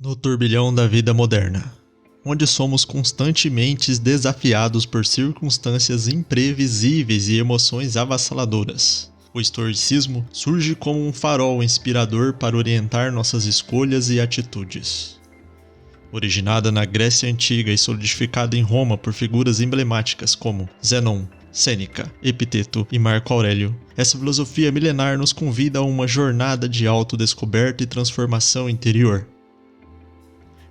No turbilhão da vida moderna, onde somos constantemente desafiados por circunstâncias imprevisíveis e emoções avassaladoras, o estoicismo surge como um farol inspirador para orientar nossas escolhas e atitudes. Originada na Grécia Antiga e solidificada em Roma por figuras emblemáticas como Zenon, Sêneca, Epiteto e Marco Aurélio, essa filosofia milenar nos convida a uma jornada de autodescoberta e transformação interior.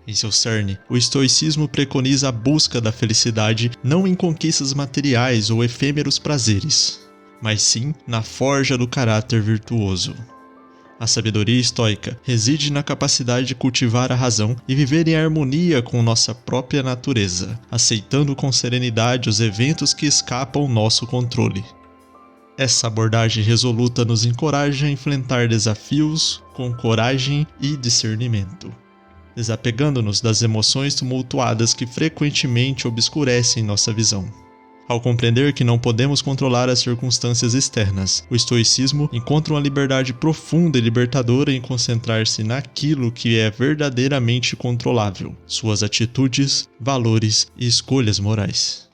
Em seu cerne, o estoicismo preconiza a busca da felicidade não em conquistas materiais ou efêmeros prazeres, mas sim na forja do caráter virtuoso. A sabedoria estoica reside na capacidade de cultivar a razão e viver em harmonia com nossa própria natureza, aceitando com serenidade os eventos que escapam ao nosso controle. Essa abordagem resoluta nos encoraja a enfrentar desafios com coragem e discernimento, desapegando-nos das emoções tumultuadas que frequentemente obscurecem nossa visão. Ao compreender que não podemos controlar as circunstâncias externas, o estoicismo encontra uma liberdade profunda e libertadora em concentrar-se naquilo que é verdadeiramente controlável, suas atitudes, valores e escolhas morais.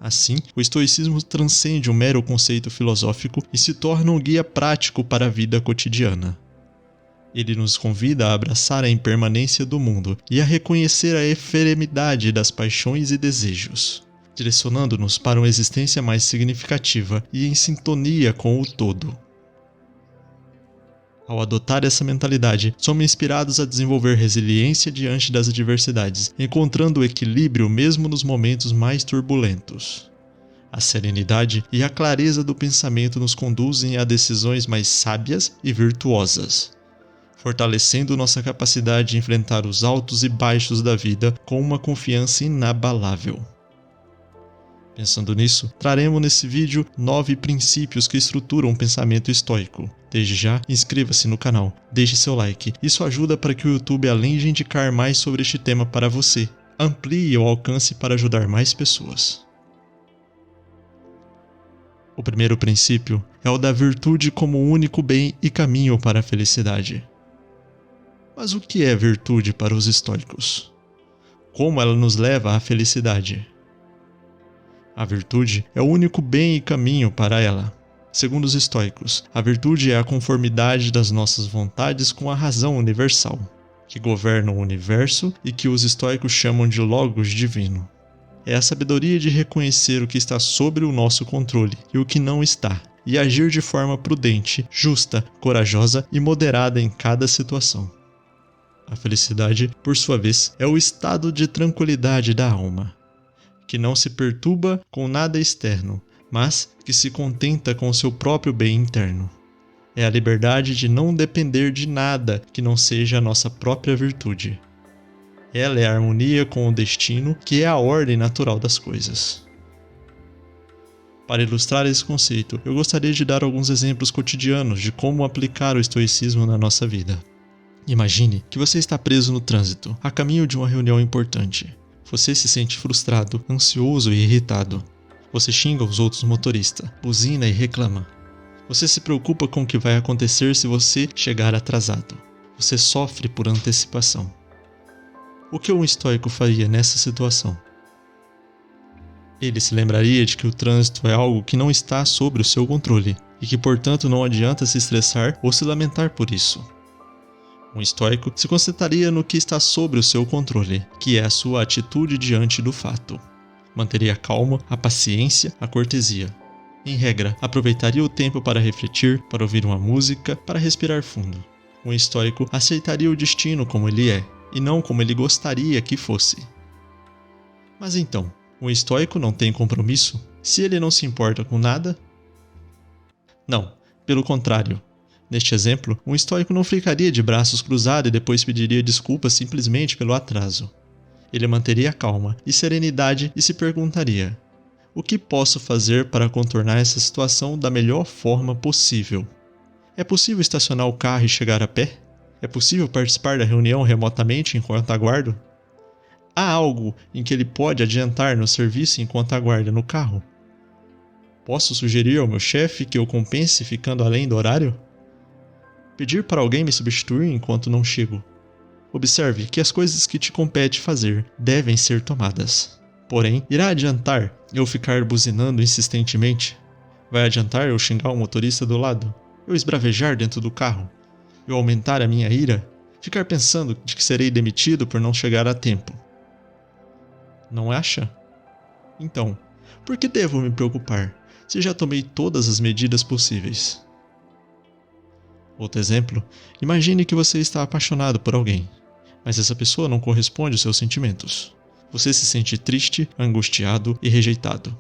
Assim, o estoicismo transcende um mero conceito filosófico e se torna um guia prático para a vida cotidiana. Ele nos convida a abraçar a impermanência do mundo e a reconhecer a efemeridade das paixões e desejos, direcionando-nos para uma existência mais significativa e em sintonia com o todo. Ao adotar essa mentalidade, somos inspirados a desenvolver resiliência diante das adversidades, encontrando o equilíbrio mesmo nos momentos mais turbulentos. A serenidade e a clareza do pensamento nos conduzem a decisões mais sábias e virtuosas, fortalecendo nossa capacidade de enfrentar os altos e baixos da vida com uma confiança inabalável. Pensando nisso, traremos nesse vídeo 9 princípios que estruturam o pensamento estoico. Desde já, inscreva-se no canal, deixe seu like, isso ajuda para que o YouTube, além de indicar mais sobre este tema para você, amplie o alcance para ajudar mais pessoas. O primeiro princípio é o da virtude como único bem e caminho para a felicidade. Mas o que é virtude para os estoicos? Como ela nos leva à felicidade? A virtude é o único bem e caminho para ela. Segundo os estoicos, a virtude é a conformidade das nossas vontades com a razão universal, que governa o universo e que os estoicos chamam de logos divino. É a sabedoria de reconhecer o que está sob o nosso controle e o que não está, e agir de forma prudente, justa, corajosa e moderada em cada situação. A felicidade, por sua vez, é o estado de tranquilidade da alma, que não se perturba com nada externo, mas que se contenta com o seu próprio bem interno. É a liberdade de não depender de nada que não seja a nossa própria virtude. Ela é a harmonia com o destino, que é a ordem natural das coisas. Para ilustrar esse conceito, eu gostaria de dar alguns exemplos cotidianos de como aplicar o estoicismo na nossa vida. Imagine que você está preso no trânsito, a caminho de uma reunião importante. Você se sente frustrado, ansioso e irritado. Você xinga os outros motoristas, buzina e reclama. Você se preocupa com o que vai acontecer se você chegar atrasado. Você sofre por antecipação. O que um estoico faria nessa situação? Ele se lembraria de que o trânsito é algo que não está sob o seu controle e que, portanto, não adianta se estressar ou se lamentar por isso. Um estoico se concentraria no que está sob o seu controle, que é a sua atitude diante do fato. Manteria a calma, a paciência, a cortesia. Em regra, aproveitaria o tempo para refletir, para ouvir uma música, para respirar fundo. Um estoico aceitaria o destino como ele é, e não como ele gostaria que fosse. Mas então, um estoico não tem compromisso? Se ele não se importa com nada? Não, pelo contrário. Neste exemplo, um estoico não ficaria de braços cruzados e depois pediria desculpas simplesmente pelo atraso. Ele manteria calma e serenidade e se perguntaria: o que posso fazer para contornar essa situação da melhor forma possível? É possível estacionar o carro e chegar a pé? É possível participar da reunião remotamente enquanto aguardo? Há algo em que ele pode adiantar no serviço enquanto aguarda no carro? Posso sugerir ao meu chefe que eu compense ficando além do horário? Pedir para alguém me substituir enquanto não chego? Observe que as coisas que te compete fazer devem ser tomadas. Porém, irá adiantar eu ficar buzinando insistentemente? Vai adiantar eu xingar o motorista do lado? Eu esbravejar dentro do carro? Eu aumentar a minha ira? Ficar pensando de que serei demitido por não chegar a tempo? Não acha? Então, por que devo me preocupar, se já tomei todas as medidas possíveis? Outro exemplo, imagine que você está apaixonado por alguém, mas essa pessoa não corresponde aos seus sentimentos. Você se sente triste, angustiado e rejeitado.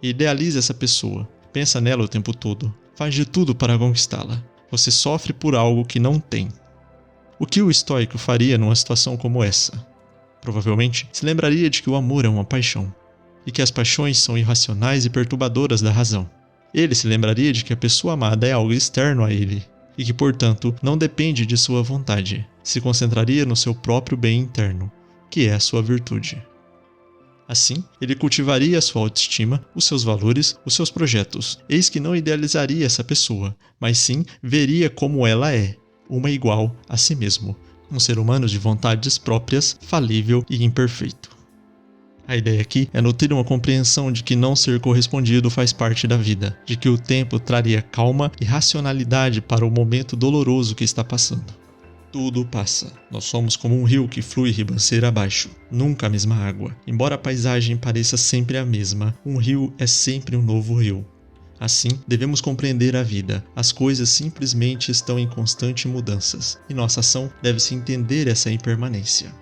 Idealiza essa pessoa, pensa nela o tempo todo, faz de tudo para conquistá-la. Você sofre por algo que não tem. O que o estoico faria numa situação como essa? Provavelmente se lembraria de que o amor é uma paixão, e que as paixões são irracionais e perturbadoras da razão. Ele se lembraria de que a pessoa amada é algo externo a ele, e que, portanto, não depende de sua vontade. Se concentraria no seu próprio bem interno, que é a sua virtude. Assim, ele cultivaria a sua autoestima, os seus valores, os seus projetos. Eis que não idealizaria essa pessoa, mas sim veria como ela é, uma igual a si mesmo, um ser humano de vontades próprias, falível e imperfeito. A ideia aqui é nutrir uma compreensão de que não ser correspondido faz parte da vida, de que o tempo traria calma e racionalidade para o momento doloroso que está passando. Tudo passa. Nós somos como um rio que flui ribanceira abaixo, nunca a mesma água. Embora a paisagem pareça sempre a mesma, um rio é sempre um novo rio. Assim, devemos compreender a vida. As coisas simplesmente estão em constante mudanças, e nossa ação deve-se entender essa impermanência,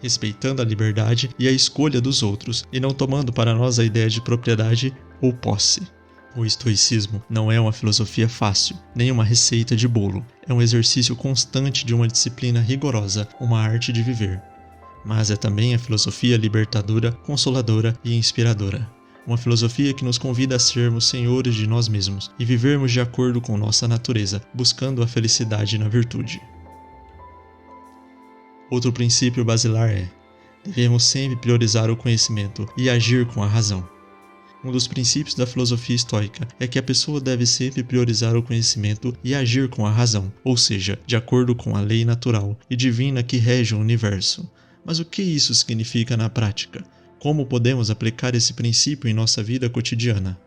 respeitando a liberdade e a escolha dos outros, e não tomando para nós a ideia de propriedade ou posse. O estoicismo não é uma filosofia fácil, nem uma receita de bolo. É um exercício constante de uma disciplina rigorosa, uma arte de viver. Mas é também a filosofia libertadora, consoladora e inspiradora. Uma filosofia que nos convida a sermos senhores de nós mesmos e vivermos de acordo com nossa natureza, buscando a felicidade na virtude. Outro princípio basilar é: devemos sempre priorizar o conhecimento e agir com a razão. Um dos princípios da filosofia estoica é que a pessoa deve sempre priorizar o conhecimento e agir com a razão, ou seja, de acordo com a lei natural e divina que rege o universo. Mas o que isso significa na prática? Como podemos aplicar esse princípio em nossa vida cotidiana?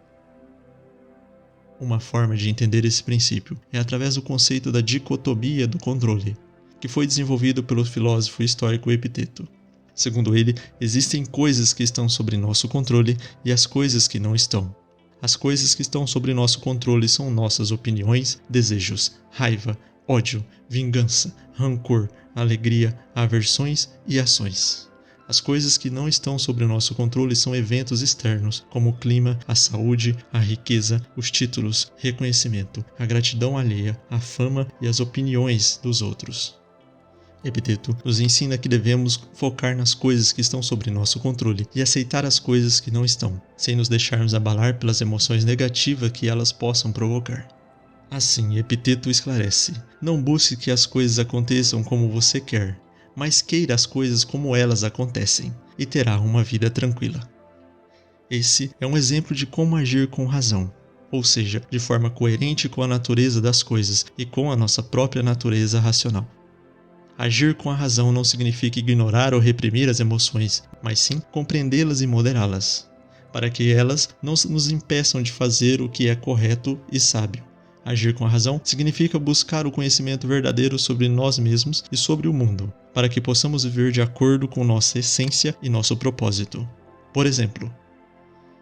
Uma forma de entender esse princípio é através do conceito da dicotomia do controle, que foi desenvolvido pelo filósofo estoico Epiteto. Segundo ele, existem coisas que estão sob nosso controle e as coisas que não estão. As coisas que estão sob nosso controle são nossas opiniões, desejos, raiva, ódio, vingança, rancor, alegria, aversões e ações. As coisas que não estão sob nosso controle são eventos externos, como o clima, a saúde, a riqueza, os títulos, reconhecimento, a gratidão alheia, a fama e as opiniões dos outros. Epiteto nos ensina que devemos focar nas coisas que estão sob nosso controle e aceitar as coisas que não estão, sem nos deixarmos abalar pelas emoções negativas que elas possam provocar. Assim, Epiteto esclarece: não busque que as coisas aconteçam como você quer, mas queira as coisas como elas acontecem, e terá uma vida tranquila. Esse é um exemplo de como agir com razão, ou seja, de forma coerente com a natureza das coisas e com a nossa própria natureza racional. Agir com a razão não significa ignorar ou reprimir as emoções, mas sim compreendê-las e moderá-las, para que elas não nos impeçam de fazer o que é correto e sábio. Agir com a razão significa buscar o conhecimento verdadeiro sobre nós mesmos e sobre o mundo, para que possamos viver de acordo com nossa essência e nosso propósito. Por exemplo,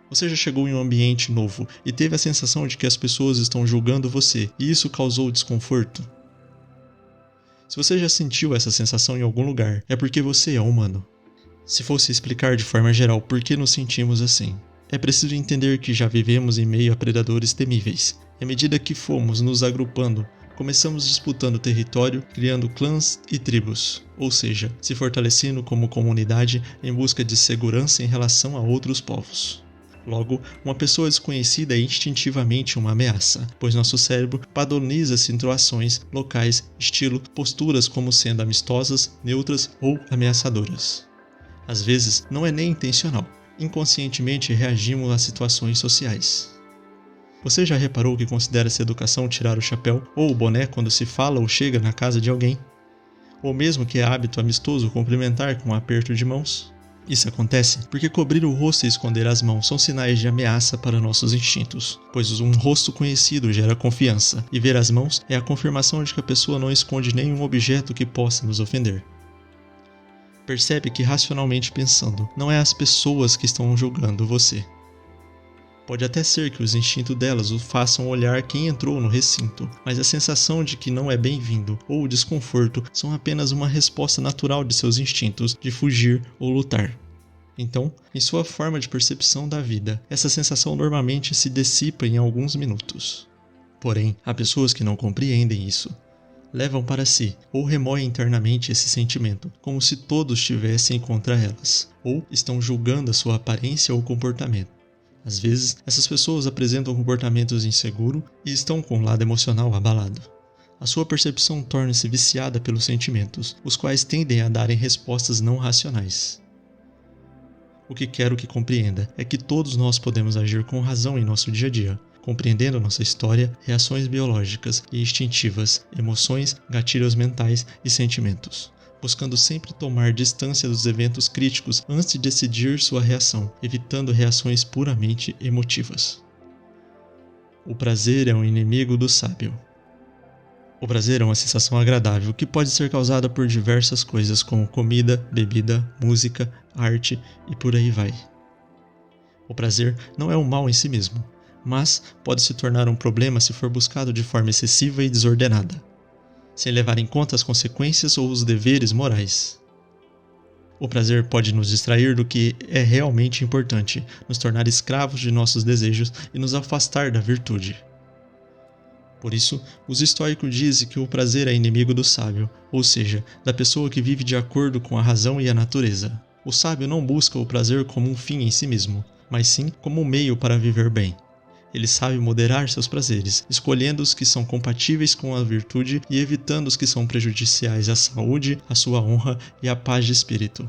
você já chegou em um ambiente novo e teve a sensação de que as pessoas estão julgando você, e isso causou desconforto? Se você já sentiu essa sensação em algum lugar, é porque você é humano. Se fosse explicar de forma geral por que nos sentimos assim, é preciso entender que já vivemos em meio a predadores temíveis. E à medida que fomos nos agrupando, começamos disputando território, criando clãs e tribos, ou seja, se fortalecendo como comunidade em busca de segurança em relação a outros povos. Logo, uma pessoa desconhecida é instintivamente uma ameaça, pois nosso cérebro padroniza situações, locais, estilo, posturas como sendo amistosas, neutras ou ameaçadoras. Às vezes, não é nem intencional. Inconscientemente reagimos a situações sociais. Você já reparou que considera-se educação tirar o chapéu ou o boné quando se fala ou chega na casa de alguém? ou mesmo que é hábito amistoso cumprimentar com um aperto de mãos. Isso acontece porque cobrir o rosto e esconder as mãos são sinais de ameaça para nossos instintos, pois um rosto conhecido gera confiança, e ver as mãos é a confirmação de que a pessoa não esconde nenhum objeto que possa nos ofender. Percebe que, racionalmente pensando, não é as pessoas que estão julgando você. Pode até ser que os instintos delas o façam olhar quem entrou no recinto, mas a sensação de que não é bem-vindo ou o desconforto são apenas uma resposta natural de seus instintos de fugir ou lutar. Então, em sua forma de percepção da vida, essa sensação normalmente se dissipa em alguns minutos. Porém, há pessoas que não compreendem isso. Levam para si ou remoem internamente esse sentimento, como se todos estivessem contra elas, ou estão julgando a sua aparência ou comportamento. Às vezes, essas pessoas apresentam comportamentos inseguros e estão com o lado emocional abalado. A sua percepção torna-se viciada pelos sentimentos, os quais tendem a darem respostas não racionais. O que quero que compreenda é que todos nós podemos agir com razão em nosso dia a dia, compreendendo nossa história, reações biológicas e instintivas, emoções, gatilhos mentais e sentimentos, buscando sempre tomar distância dos eventos críticos antes de decidir sua reação, evitando reações puramente emotivas. O prazer é um inimigo do sábio. O prazer é uma sensação agradável que pode ser causada por diversas coisas como comida, bebida, música, arte e por aí vai. O prazer não é um mal em si mesmo, mas pode se tornar um problema se for buscado de forma excessiva e desordenada, sem levar em conta as consequências ou os deveres morais. O prazer pode nos distrair do que é realmente importante, nos tornar escravos de nossos desejos e nos afastar da virtude. Por isso, os estoicos dizem que o prazer é inimigo do sábio, ou seja, da pessoa que vive de acordo com a razão e a natureza. O sábio não busca o prazer como um fim em si mesmo, mas sim como um meio para viver bem. Ele sabe moderar seus prazeres, escolhendo os que são compatíveis com a virtude e evitando os que são prejudiciais à saúde, à sua honra e à paz de espírito.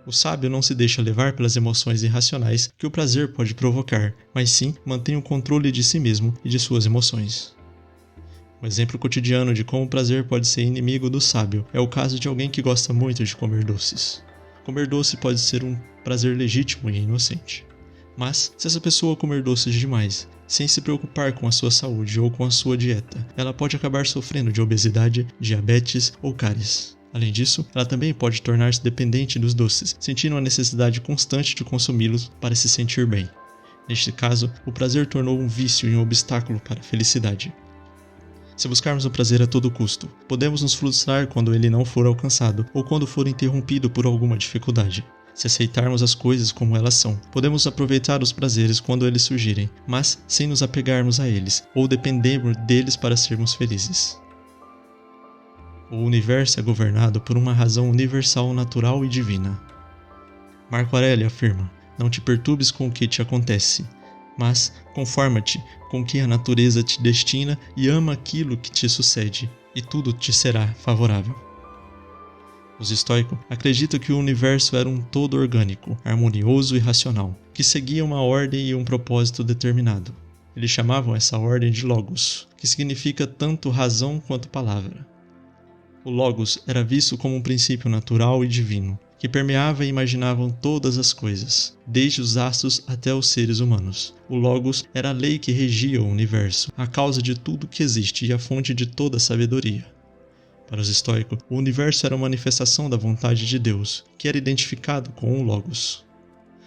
O sábio não se deixa levar pelas emoções irracionais que o prazer pode provocar, mas sim mantém o controle de si mesmo e de suas emoções. Um exemplo cotidiano de como o prazer pode ser inimigo do sábio é o caso de alguém que gosta muito de comer doces. Comer doce pode ser um prazer legítimo e inocente. Mas, se essa pessoa comer doces demais, sem se preocupar com a sua saúde ou com a sua dieta, ela pode acabar sofrendo de obesidade, diabetes ou cáries. Além disso, ela também pode tornar-se dependente dos doces, sentindo a necessidade constante de consumi-los para se sentir bem. Neste caso, o prazer tornou um vício e um obstáculo para a felicidade. Se buscarmos o prazer a todo custo, podemos nos frustrar quando ele não for alcançado ou quando for interrompido por alguma dificuldade. Se aceitarmos as coisas como elas são, podemos aproveitar os prazeres quando eles surgirem, mas sem nos apegarmos a eles ou dependermos deles para sermos felizes. O universo é governado por uma razão universal, natural e divina. Marco Aurélio afirma: não te perturbes com o que te acontece, mas conforma-te com o que a natureza te destina e ama aquilo que te sucede, e tudo te será favorável. Os estoicos acreditam que o universo era um todo orgânico, harmonioso e racional, que seguia uma ordem e um propósito determinado. Eles chamavam essa ordem de Logos, que significa tanto razão quanto palavra. O Logos era visto como um princípio natural e divino, que permeava e imaginavam todas as coisas, desde os astros até os seres humanos. O Logos era a lei que regia o universo, a causa de tudo que existe e a fonte de toda a sabedoria. Para os estoicos, o universo era uma manifestação da vontade de Deus, que era identificado com o Logos.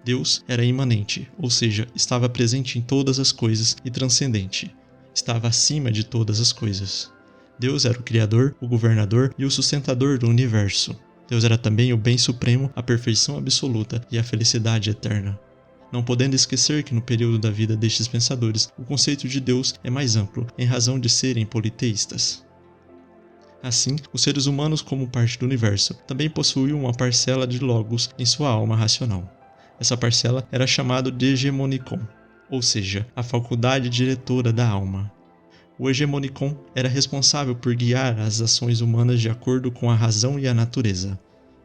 Deus era imanente, ou seja, estava presente em todas as coisas e transcendente. Estava acima de todas as coisas. Deus era o Criador, o governador e o sustentador do universo. Deus era também o bem supremo, a perfeição absoluta e a felicidade eterna. Não podendo esquecer que no período da vida destes pensadores, o conceito de Deus é mais amplo, em razão de serem politeístas. Assim, os seres humanos, como parte do universo, também possuíam uma parcela de Logos em sua alma racional. Essa parcela era chamada de hegemonikon, ou seja, a faculdade diretora da alma. O hegemonikon era responsável por guiar as ações humanas de acordo com a razão e a natureza.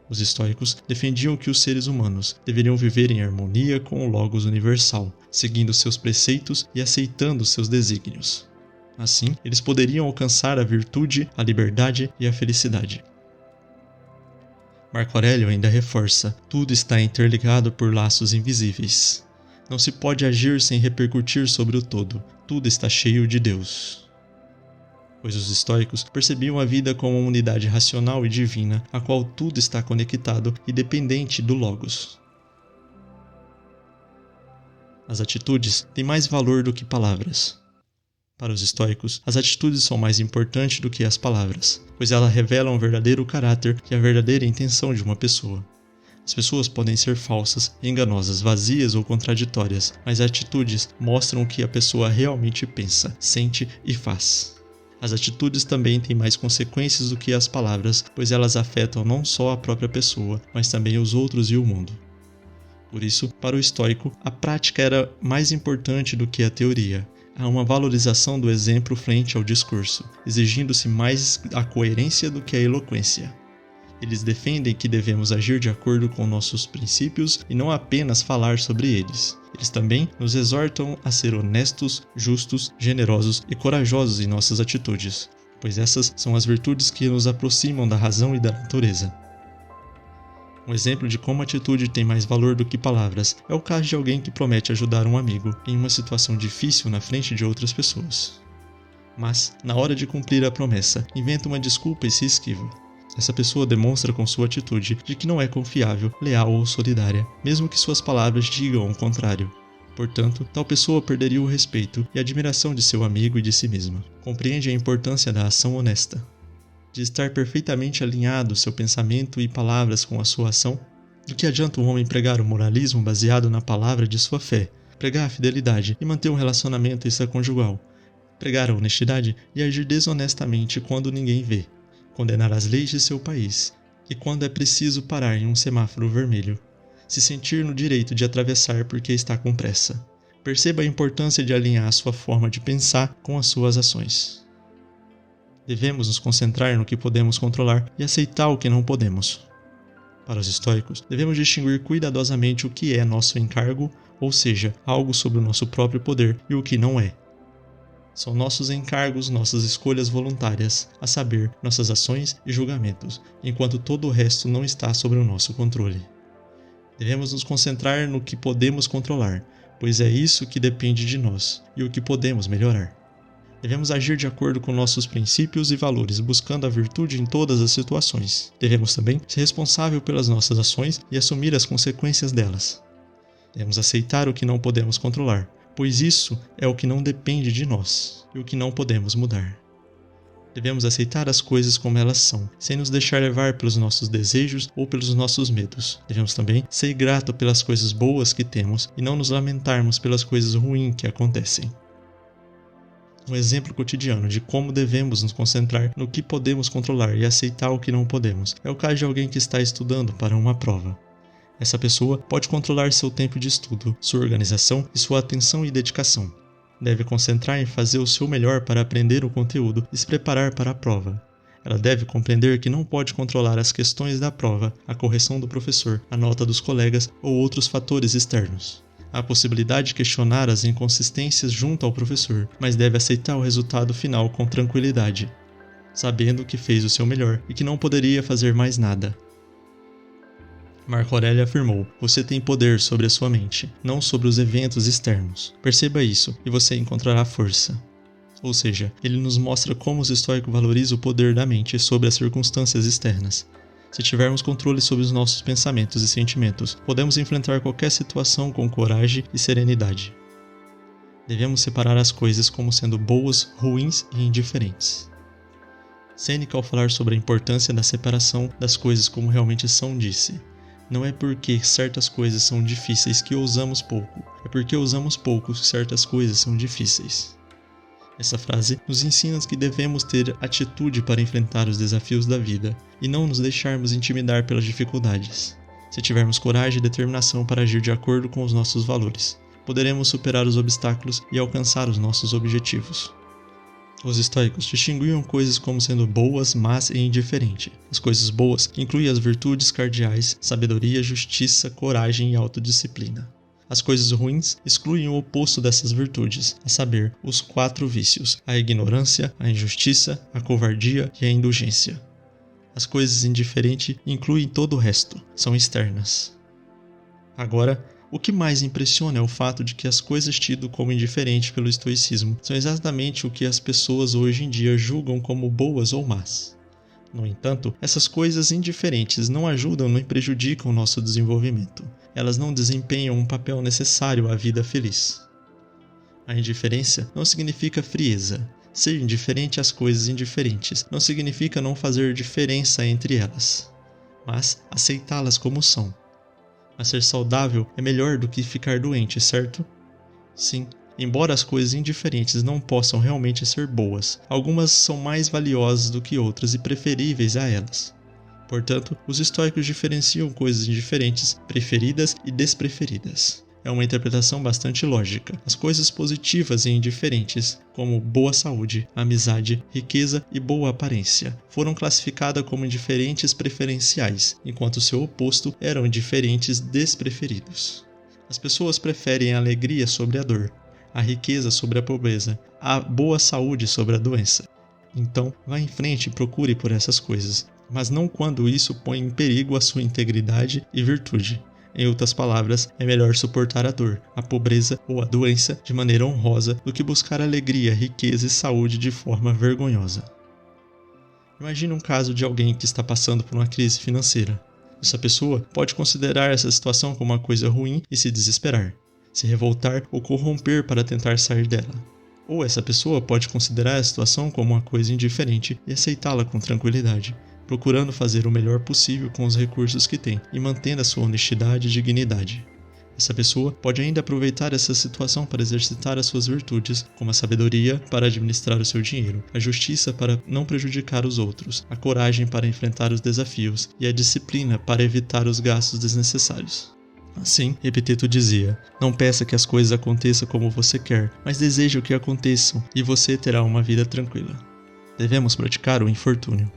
Os estoicos defendiam que os seres humanos deveriam viver em harmonia com o Logos universal, seguindo seus preceitos e aceitando seus desígnios. Assim, eles poderiam alcançar a virtude, a liberdade e a felicidade. Marco Aurélio ainda reforça: tudo está interligado por laços invisíveis. Não se pode agir sem repercutir sobre o todo. Tudo está cheio de Deus. Pois os estoicos percebiam a vida como uma unidade racional e divina, a qual tudo está conectado e dependente do Logos. As atitudes têm mais valor do que palavras. Para os estoicos, as atitudes são mais importantes do que as palavras, pois elas revelam o verdadeiro caráter e a verdadeira intenção de uma pessoa. As pessoas podem ser falsas, enganosas, vazias ou contraditórias, mas atitudes mostram o que a pessoa realmente pensa, sente e faz. As atitudes também têm mais consequências do que as palavras, pois elas afetam não só a própria pessoa, mas também os outros e o mundo. Por isso, para o estoico, a prática era mais importante do que a teoria. Há uma valorização do exemplo frente ao discurso, exigindo-se mais a coerência do que a eloquência. Eles defendem que devemos agir de acordo com nossos princípios e não apenas falar sobre eles. Eles também nos exortam a ser honestos, justos, generosos e corajosos em nossas atitudes, pois essas são as virtudes que nos aproximam da razão e da natureza. Um exemplo de como a atitude tem mais valor do que palavras é o caso de alguém que promete ajudar um amigo em uma situação difícil na frente de outras pessoas. Mas, na hora de cumprir a promessa, inventa uma desculpa e se esquiva. Essa pessoa demonstra com sua atitude de que não é confiável, leal ou solidária, mesmo que suas palavras digam o contrário. Portanto, tal pessoa perderia o respeito e a admiração de seu amigo e de si mesma. Compreende a importância da ação honesta, de estar perfeitamente alinhado seu pensamento e palavras com a sua ação? Do que adianta um homem pregar o moralismo baseado na palavra de sua fé, pregar a fidelidade e manter um relacionamento extraconjugal, pregar a honestidade e agir desonestamente quando ninguém vê, condenar as leis de seu país e quando é preciso parar em um semáforo vermelho, se sentir no direito de atravessar porque está com pressa? Perceba a importância de alinhar a sua forma de pensar com as suas ações. Devemos nos concentrar no que podemos controlar e aceitar o que não podemos. Para os estoicos, devemos distinguir cuidadosamente o que é nosso encargo, ou seja, algo sobre o nosso próprio poder, e o que não é. São nossos encargos, nossas escolhas voluntárias, a saber, nossas ações e julgamentos, enquanto todo o resto não está sob o nosso controle. Devemos nos concentrar no que podemos controlar, pois é isso que depende de nós e o que podemos melhorar. Devemos agir de acordo com nossos princípios e valores, buscando a virtude em todas as situações. Devemos também ser responsável pelas nossas ações e assumir as consequências delas. Devemos aceitar o que não podemos controlar, pois isso é o que não depende de nós e o que não podemos mudar. Devemos aceitar as coisas como elas são, sem nos deixar levar pelos nossos desejos ou pelos nossos medos. Devemos também ser gratos pelas coisas boas que temos e não nos lamentarmos pelas coisas ruins que acontecem. Um exemplo cotidiano de como devemos nos concentrar no que podemos controlar e aceitar o que não podemos é o caso de alguém que está estudando para uma prova. Essa pessoa pode controlar seu tempo de estudo, sua organização e sua atenção e dedicação. Deve concentrar em fazer o seu melhor para aprender o conteúdo e se preparar para a prova. Ela deve compreender que não pode controlar as questões da prova, a correção do professor, a nota dos colegas ou outros fatores externos. Há a possibilidade de questionar as inconsistências junto ao professor, mas deve aceitar o resultado final com tranquilidade, sabendo que fez o seu melhor e que não poderia fazer mais nada. Marco Aurélio afirmou: você tem poder sobre a sua mente, não sobre os eventos externos. Perceba isso e você encontrará força. Ou seja, ele nos mostra como os estoicos valorizam o poder da mente sobre as circunstâncias externas. Se tivermos controle sobre os nossos pensamentos e sentimentos, podemos enfrentar qualquer situação com coragem e serenidade. Devemos separar as coisas como sendo boas, ruins e indiferentes. Sêneca, ao falar sobre a importância da separação das coisas como realmente são, disse: não é porque certas coisas são difíceis que usamos pouco, é porque usamos pouco que certas coisas são difíceis. Essa frase nos ensina que devemos ter atitude para enfrentar os desafios da vida e não nos deixarmos intimidar pelas dificuldades. Se tivermos coragem e determinação para agir de acordo com os nossos valores, poderemos superar os obstáculos e alcançar os nossos objetivos. Os estoicos distinguiam coisas como sendo boas, más e indiferentes. As coisas boas incluem as virtudes cardeais, sabedoria, justiça, coragem e autodisciplina. As coisas ruins excluem o oposto dessas virtudes, a saber, os 4 vícios: a ignorância, a injustiça, a covardia e a indulgência. As coisas indiferentes incluem todo o resto, são externas. Agora, o que mais impressiona é o fato de que as coisas tidas como indiferentes pelo estoicismo são exatamente o que as pessoas hoje em dia julgam como boas ou más. No entanto, essas coisas indiferentes não ajudam nem prejudicam o nosso desenvolvimento. Elas não desempenham um papel necessário à vida feliz. A indiferença não significa frieza. Ser indiferente às coisas indiferentes não significa não fazer diferença entre elas, mas aceitá-las como são. Mas ser saudável é melhor do que ficar doente, certo? Sim, embora as coisas indiferentes não possam realmente ser boas, algumas são mais valiosas do que outras e preferíveis a elas. Portanto, os estoicos diferenciam coisas indiferentes, preferidas e despreferidas. É uma interpretação bastante lógica. As coisas positivas e indiferentes, como boa saúde, amizade, riqueza e boa aparência, foram classificadas como indiferentes preferenciais, enquanto seu oposto eram indiferentes despreferidos. As pessoas preferem a alegria sobre a dor, a riqueza sobre a pobreza, a boa saúde sobre a doença. Então, vá em frente e procure por essas coisas, mas não quando isso põe em perigo a sua integridade e virtude. Em outras palavras, é melhor suportar a dor, a pobreza ou a doença de maneira honrosa do que buscar alegria, riqueza e saúde de forma vergonhosa. Imagine um caso de alguém que está passando por uma crise financeira. Essa pessoa pode considerar essa situação como uma coisa ruim e se desesperar, se revoltar ou corromper para tentar sair dela. Ou essa pessoa pode considerar a situação como uma coisa indiferente e aceitá-la com tranquilidade, procurando fazer o melhor possível com os recursos que tem e mantendo a sua honestidade e dignidade. Essa pessoa pode ainda aproveitar essa situação para exercitar as suas virtudes, como a sabedoria para administrar o seu dinheiro, a justiça para não prejudicar os outros, a coragem para enfrentar os desafios e a disciplina para evitar os gastos desnecessários. Assim, Epiteto dizia: não peça que as coisas aconteçam como você quer, mas deseje que aconteçam e você terá uma vida tranquila. Devemos praticar o infortúnio.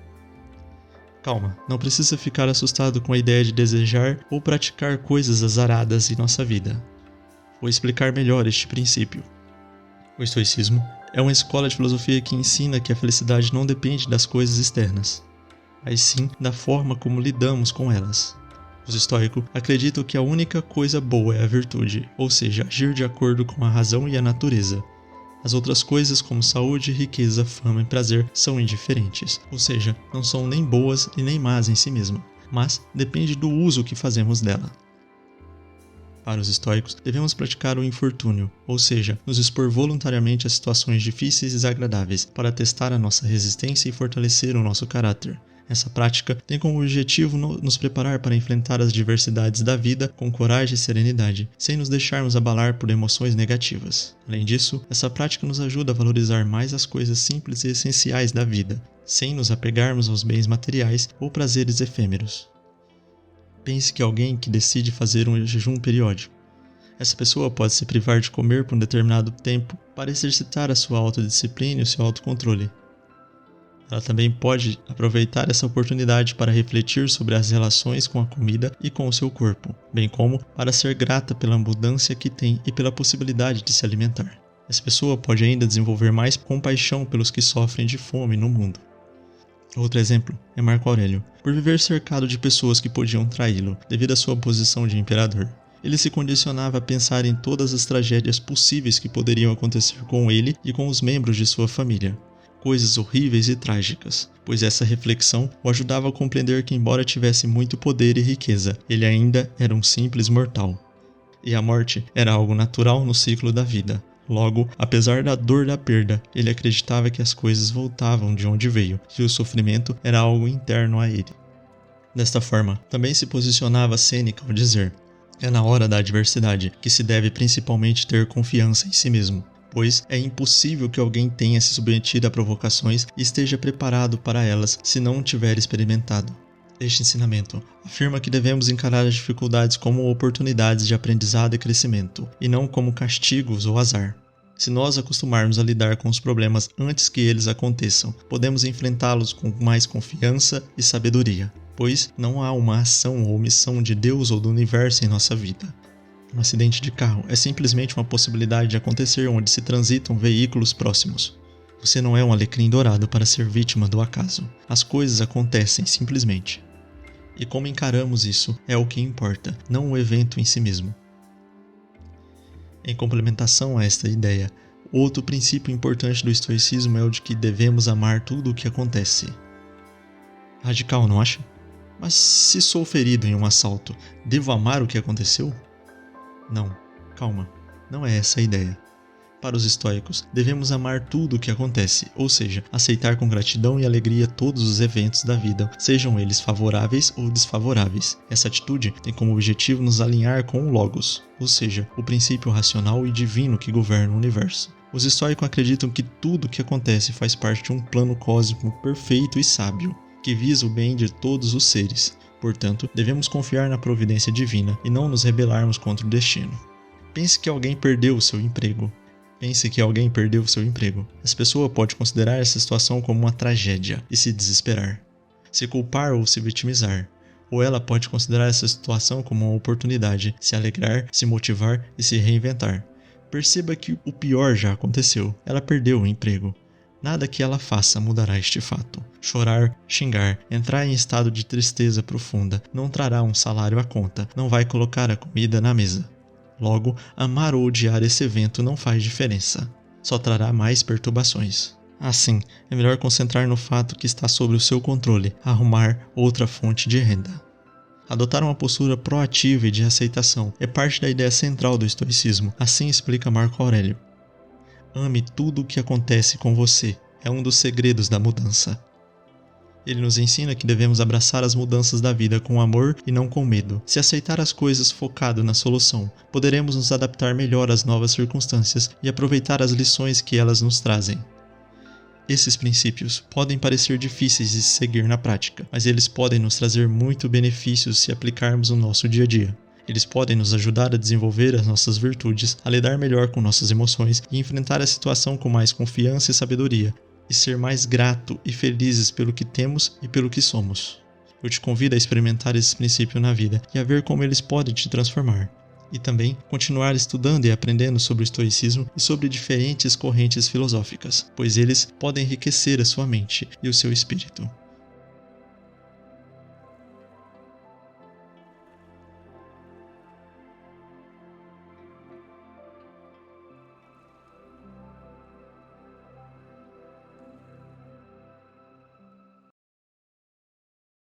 Calma, não precisa ficar assustado com a ideia de desejar ou praticar coisas azaradas em nossa vida. Vou explicar melhor este princípio. O estoicismo é uma escola de filosofia que ensina que a felicidade não depende das coisas externas, mas sim da forma como lidamos com elas. Os estoicos acreditam que a única coisa boa é a virtude, ou seja, agir de acordo com a razão e a natureza. As outras coisas, como saúde, riqueza, fama e prazer, são indiferentes, ou seja, não são nem boas e nem más em si mesmas, mas depende do uso que fazemos dela. Para os estoicos, devemos praticar o infortúnio, ou seja, nos expor voluntariamente a situações difíceis e desagradáveis, para testar a nossa resistência e fortalecer o nosso caráter. Essa prática tem como objetivo nos preparar para enfrentar as diversidades da vida com coragem e serenidade, sem nos deixarmos abalar por emoções negativas. Além disso, essa prática nos ajuda a valorizar mais as coisas simples e essenciais da vida, sem nos apegarmos aos bens materiais ou prazeres efêmeros. Pense que alguém que decide fazer um jejum periódico. Essa pessoa pode se privar de comer por um determinado tempo para exercitar a sua autodisciplina e o seu autocontrole. Ela também pode aproveitar essa oportunidade para refletir sobre as relações com a comida e com o seu corpo, bem como para ser grata pela abundância que tem e pela possibilidade de se alimentar. Essa pessoa pode ainda desenvolver mais compaixão pelos que sofrem de fome no mundo. Outro exemplo é Marco Aurélio. Por viver cercado de pessoas que podiam traí-lo devido à sua posição de imperador, ele se condicionava a pensar em todas as tragédias possíveis que poderiam acontecer com ele e com os membros de sua família. Coisas horríveis e trágicas, pois essa reflexão o ajudava a compreender que, embora tivesse muito poder e riqueza, ele ainda era um simples mortal. E a morte era algo natural no ciclo da vida. Logo, apesar da dor da perda, ele acreditava que as coisas voltavam de onde veio, e o sofrimento era algo interno a ele. Desta forma, também se posicionava Sêneca ao dizer: é na hora da adversidade que se deve principalmente ter confiança em si mesmo, pois é impossível que alguém tenha se submetido a provocações e esteja preparado para elas se não tiver experimentado. Este ensinamento afirma que devemos encarar as dificuldades como oportunidades de aprendizado e crescimento, e não como castigos ou azar. Se nós acostumarmos a lidar com os problemas antes que eles aconteçam, podemos enfrentá-los com mais confiança e sabedoria, pois não há uma ação ou omissão de Deus ou do universo em nossa vida. Um acidente de carro é simplesmente uma possibilidade de acontecer onde se transitam veículos próximos. Você não é um alecrim dourado para ser vítima do acaso. As coisas acontecem simplesmente. E como encaramos isso é o que importa, não o evento em si mesmo. Em complementação a esta ideia, outro princípio importante do estoicismo é o de que devemos amar tudo o que acontece. Radical, não acha? Mas se sou ferido em um assalto, devo amar o que aconteceu? Não, calma, não é essa a ideia. Para os estoicos, devemos amar tudo o que acontece, ou seja, aceitar com gratidão e alegria todos os eventos da vida, sejam eles favoráveis ou desfavoráveis. Essa atitude tem como objetivo nos alinhar com o Logos, ou seja, o princípio racional e divino que governa o universo. Os estoicos acreditam que tudo o que acontece faz parte de um plano cósmico perfeito e sábio, que visa o bem de todos os seres. Portanto, devemos confiar na providência divina e não nos rebelarmos contra o destino. Pense que alguém perdeu o seu emprego. Essa pessoa pode considerar essa situação como uma tragédia e se desesperar, se culpar ou se vitimizar. Ou ela pode considerar essa situação como uma oportunidade, se alegrar, se motivar e se reinventar. Perceba que o pior já aconteceu. Ela perdeu o emprego. Nada que ela faça mudará este fato. Chorar, xingar, entrar em estado de tristeza profunda não trará um salário à conta, não vai colocar a comida na mesa. Logo, amar ou odiar esse evento não faz diferença. Só trará mais perturbações. Assim, é melhor concentrar no fato que está sob o seu controle, arrumar outra fonte de renda. Adotar uma postura proativa e de aceitação é parte da ideia central do estoicismo, assim explica Marco Aurélio. Ame tudo o que acontece com você, é um dos segredos da mudança. Ele nos ensina que devemos abraçar as mudanças da vida com amor e não com medo. Se aceitar as coisas focado na solução, poderemos nos adaptar melhor às novas circunstâncias e aproveitar as lições que elas nos trazem. Esses princípios podem parecer difíceis de seguir na prática, mas eles podem nos trazer muito benefícios se aplicarmos no nosso dia a dia. Eles podem nos ajudar a desenvolver as nossas virtudes, a lidar melhor com nossas emoções e enfrentar a situação com mais confiança e sabedoria, e ser mais grato e felizes pelo que temos e pelo que somos. Eu te convido a experimentar esse princípio na vida e a ver como eles podem te transformar. E também continuar estudando e aprendendo sobre o estoicismo e sobre diferentes correntes filosóficas, pois eles podem enriquecer a sua mente e o seu espírito.